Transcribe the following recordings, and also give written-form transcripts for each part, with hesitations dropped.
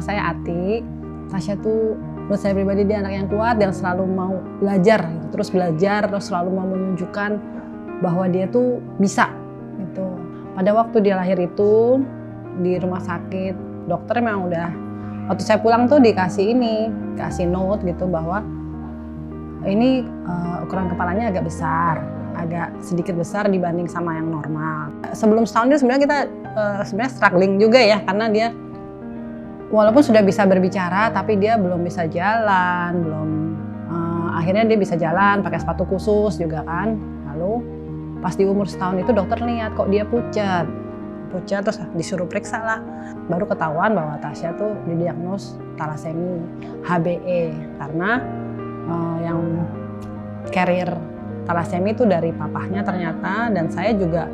saya Ati. Tasya tuh menurut saya pribadi dia anak yang kuat, yang selalu mau belajar, terus selalu mau menunjukkan bahwa dia tuh bisa gitu. Pada waktu dia lahir itu di rumah sakit, dokter memang udah, waktu saya pulang tuh dikasih note gitu bahwa ini ukuran kepalanya agak besar, agak sedikit besar dibanding sama yang normal. Sebelum setahun dia sebenarnya kita sebenarnya struggling juga ya, karena dia walaupun sudah bisa berbicara tapi dia belum bisa jalan, akhirnya dia bisa jalan pakai sepatu khusus juga kan. Lalu pas di umur setahun itu dokter lihat kok dia pucat terus disuruh periksa lah, baru ketahuan bahwa Tasya tuh didiagnos talasemi HBE karena yang carrier talasemi itu dari papahnya ternyata, dan saya juga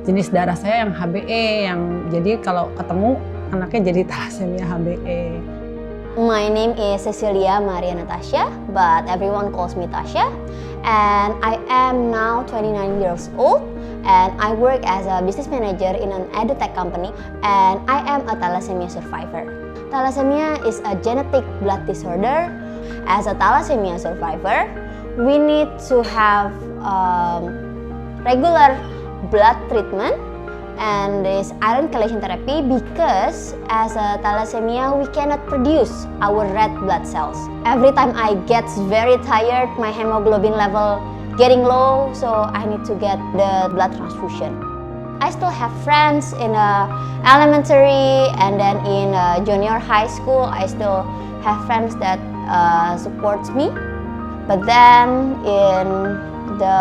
jenis darah saya yang HBE, yang jadi kalau ketemu anaknya jadi thalassemia HBE. My name is Cecilia Maria Natasha, but everyone calls me Tasya. And I am now 29 years old, and I work as a business manager in an edutech company, and I am a thalassemia survivor. Thalassemia is a genetic blood disorder. As a thalassemia survivor, we need to have regular blood treatment and this iron chelation therapy, because as a thalassemia we cannot produce our red blood cells. Every time I get very tired, my hemoglobin level getting low, so I need to get the blood transfusion. I still have friends in elementary and then in junior high school. I still have friends that supports me, but then in the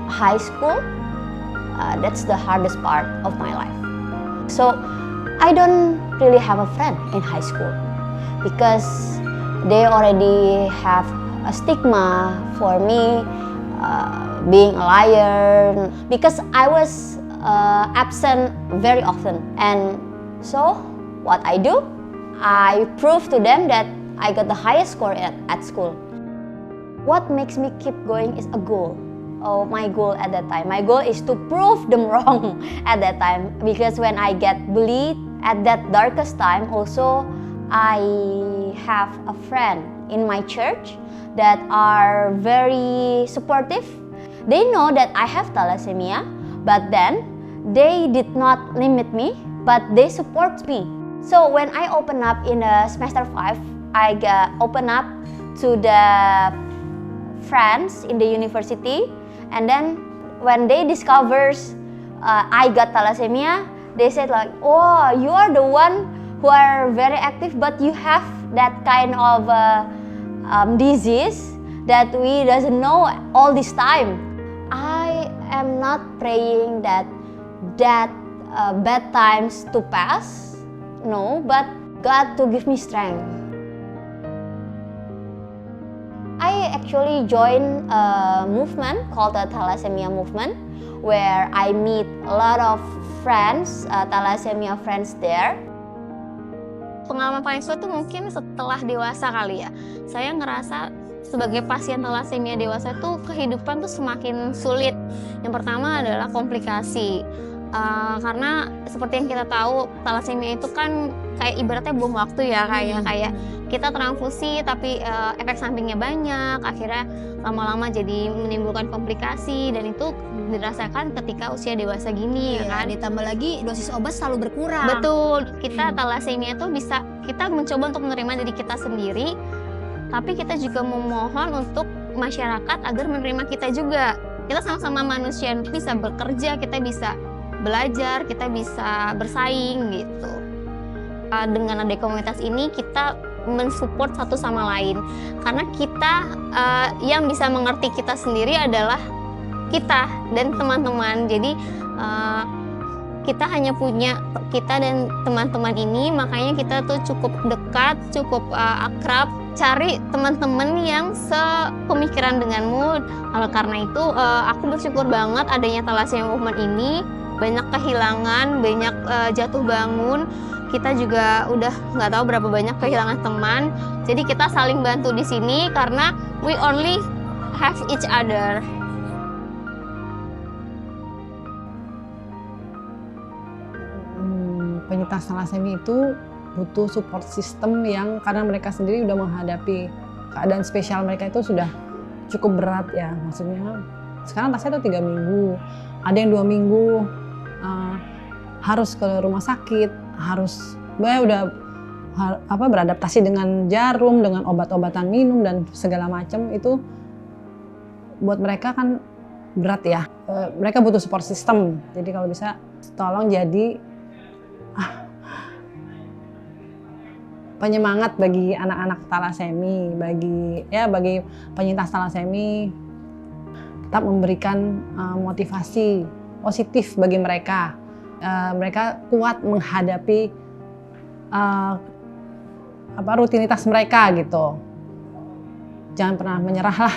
high school, that's the hardest part of my life. So I don't really have a friend in high school because they already have a stigma for me being a liar, because I was absent very often. And so what I do, I prove to them that I got the highest score at school. What makes me keep going is a goal. Oh, my goal at that time. My goal is to prove them wrong at that time, because when I get bullied at that darkest time, also I have a friend in my church that are very supportive. They know that I have thalassemia, but then they did not limit me, but they support me. So when I open up in semester 5, I open up to the friends in the university. And then when they discovers I got thalassemia, they said like, oh, you are the one who are very active, but you have that kind of disease that we doesn't know all this time. I am not praying that bad times to pass, no, but God to give me strength. I actually joined a movement called the Thalassemia Movement, where I meet a lot of friends, thalassemia friends there. Pengalaman paling sulit tuh mungkin setelah dewasa kali ya. Saya ngerasa sebagai pasien thalassemia dewasa tuh kehidupan tuh semakin sulit. Yang pertama adalah komplikasi. Karena seperti yang kita tahu, thalassemia itu kan kayak ibaratnya bom waktu ya, kayak kita transfusi tapi efek sampingnya banyak, akhirnya lama-lama jadi menimbulkan komplikasi, dan itu dirasakan ketika usia dewasa gini ya kan. Ditambah lagi dosis obat selalu berkurang. Betul, kita thalassemia itu bisa kita mencoba untuk menerima diri kita sendiri, tapi kita juga memohon untuk masyarakat agar menerima kita juga. Kita sama-sama manusia, bisa bekerja, kita bisa belajar, kita bisa bersaing gitu. Dengan ada komunitas ini kita mensupport satu sama lain, karena kita yang bisa mengerti kita sendiri adalah kita dan teman-teman. Jadi kita hanya punya kita dan teman-teman ini, makanya kita tuh cukup dekat, cukup akrab. Cari teman-teman yang sepemikiran denganmu. Karena itu aku bersyukur banget adanya Thalassemia Movement ini. Banyak kehilangan, banyak jatuh bangun. Kita juga udah nggak tahu berapa banyak kehilangan teman. Jadi kita saling bantu di sini karena we only have each other. Penyintas thalassemia itu butuh support system yang karena mereka sendiri udah menghadapi keadaan spesial mereka itu sudah cukup berat ya. Maksudnya sekarang Tasya tuh 3 minggu, ada yang 2 minggu harus ke rumah sakit, harus udah beradaptasi dengan jarum, dengan obat-obatan minum dan segala macam. Itu buat mereka kan berat ya. Mereka butuh support system. Jadi kalau bisa tolong jadi penyemangat bagi anak-anak talasemi, bagi penyintas talasemi, tetap memberikan motivasi positif bagi mereka. Mereka kuat menghadapi rutinitas mereka gitu. Jangan pernah menyerah lah.